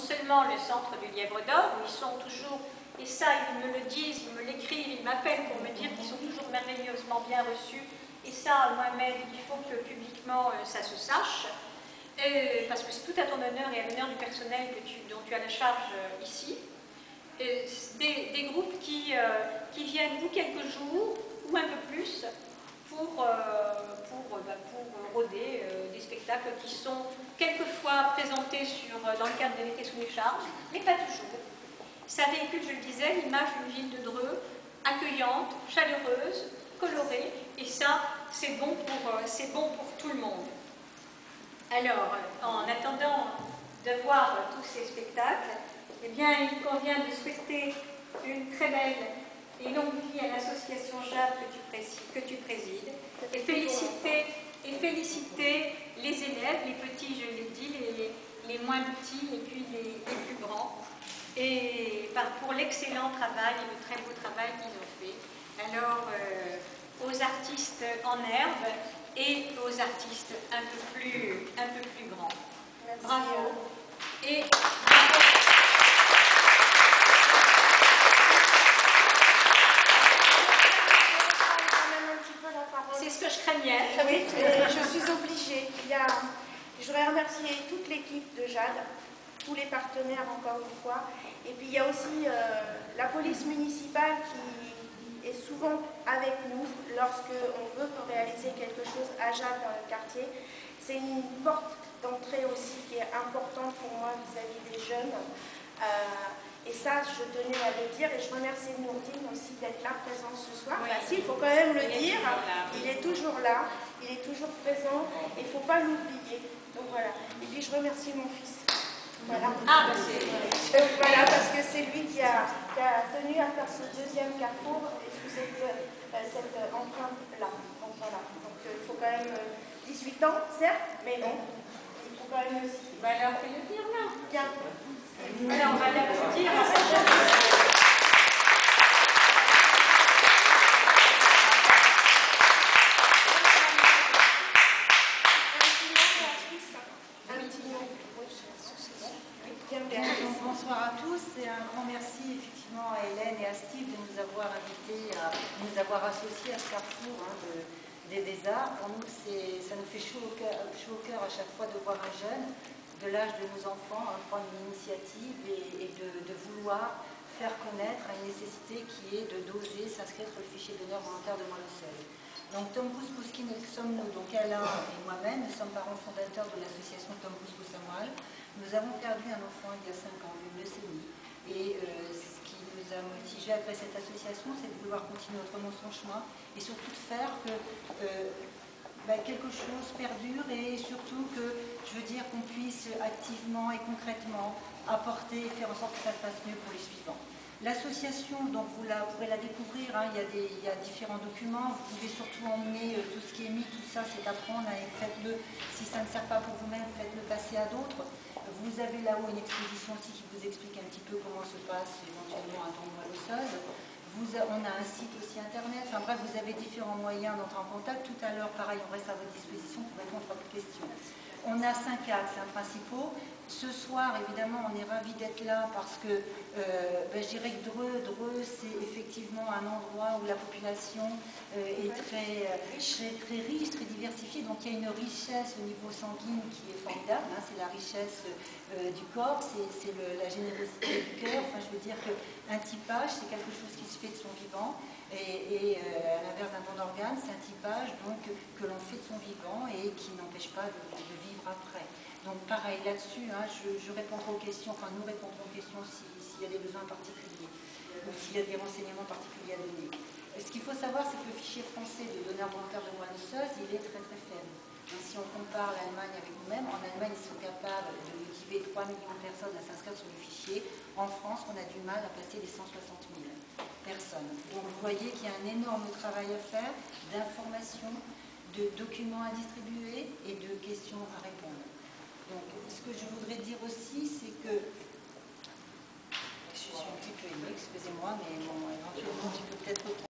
seulement le centre du Lièvre d'Or, où ils sont toujours, et ça ils me le disent, ils me l'écrivent, ils m'appellent pour me dire qu'ils sont toujours merveilleusement bien reçus, et ça, Mohamed, il faut que publiquement ça se sache, parce que c'est tout à ton honneur et à l'honneur du personnel dont tu as la charge ici. Des groupes qui viennent ou quelques jours, ou un peu plus, pour rôder des spectacles qui sont quelquefois présentés dans le cadre de l'été sous les charges, mais pas toujours. Ça véhicule, je le disais, l'image d'une ville de Dreux, accueillante, chaleureuse, colorée, et ça, c'est bon pour tout le monde. Alors, en attendant de voir tous ces spectacles, eh bien, il convient de souhaiter une très belle et longue vie à l'association Jade que tu présides, et féliciter les élèves, les petits, je l'ai dit, les moins petits et puis les plus grands, et pour l'excellent travail et le très beau travail qu'ils ont fait. Alors, aux artistes en herbe et aux artistes un peu plus grands. Merci. Bravo. Et bravo. C'est ce que je craignais. Oui, je suis obligée. Je voudrais remercier toute l'équipe de Jade, tous les partenaires encore une fois. Et puis il y a aussi la police municipale qui est souvent avec nous lorsqu'on veut réaliser quelque chose à Jade dans le quartier. C'est une porte d'entrée aussi qui est importante pour moi vis-à-vis des jeunes. Et ça, je tenais à le dire, et je remercie Nourdine aussi d'être là, présent ce soir. Oui. Bah, si, il faut quand même le dire, il est toujours là, il est toujours présent, et il ne faut pas l'oublier. Donc voilà. Et puis je remercie mon fils. Voilà. Ah, bah c'est... Voilà, parce que c'est lui qui a tenu à faire ce deuxième carrefour, et sous cette empreinte-là. Donc voilà. Donc il faut quand même 18 ans, certes, mais non. Il faut quand même aussi. Bah alors, fais-le dire là. Bien. Alors, on va l'applaudir. Bonsoir à tous et un grand merci effectivement à Hélène et à Steve de nous avoir invités, de nous avoir associés à ce carrefour des arts. Pour nous, ça nous fait chaud au cœur à chaque fois de voir un jeune de l'âge de nos enfants prendre une initiative et de vouloir faire connaître une nécessité qui est d'oser s'inscrire sur le fichier d'honneur volontaire de Moelle-Seuil. Donc Tom Pousse-Pouskine, sommes-nous, donc Alain et moi-même, nous sommes parents fondateurs de l'association Tom Pousse-Pousse à Moelle. Nous avons perdu un enfant il y a 5 ans d'une leucémie. Et ce qui nous a motivés après cette association, c'est de vouloir continuer autrement son chemin et surtout de faire que quelque chose perdure et surtout que, je veux dire, qu'on puisse activement et concrètement apporter et faire en sorte que ça se passe mieux pour les suivants. L'association, donc vous pourrez la découvrir, il y a différents documents, vous pouvez surtout emmener tout ce qui est mis, tout ça c'est apprendre, et faites-le, si ça ne sert pas pour vous-même, faites-le passer à d'autres. Vous avez là-haut une exposition aussi qui vous explique un petit peu comment se passe éventuellement un don de Moelle-Seuil. On a un site aussi internet, enfin bref, vous avez différents moyens d'entrer en contact. Tout à l'heure, pareil, on reste à votre disposition pour répondre à vos questions. On a 5 axes principaux. Ce soir, évidemment, on est ravis d'être là parce que je dirais que Dreux, c'est effectivement un endroit où la population est très riche, très diversifiée. Donc il y a une richesse au niveau sanguin qui est formidable. C'est la richesse du corps, c'est la générosité du cœur. Enfin, je veux dire qu'un typage, c'est quelque chose qui se fait de son vivant. Et à l'inverse d'un don d'organe, c'est un typage donc, que l'on fait de son vivant et qui n'empêche pas de vivre après. Donc pareil, là-dessus, je répondrai aux questions, enfin nous répondrons aux questions s'il y a des besoins particuliers ou s'il y a des renseignements particuliers à donner. Ce qu'il faut savoir, c'est que le fichier français de donneurs volontaires de Moelle-Seuil, il est très très faible. Donc, si on compare l'Allemagne avec nous-mêmes, en Allemagne, ils sont capables de motiver 3 millions de personnes à s'inscrire sur le fichier. En France, on a du mal à passer les 160 000 personnes. Donc vous voyez qu'il y a un énorme travail à faire d'information, de documents à distribuer et de questions à répondre. Donc, ce que je voudrais dire aussi, c'est que je suis un petit peu émue, excusez-moi, mais bon, éventuellement, tu peux peut-être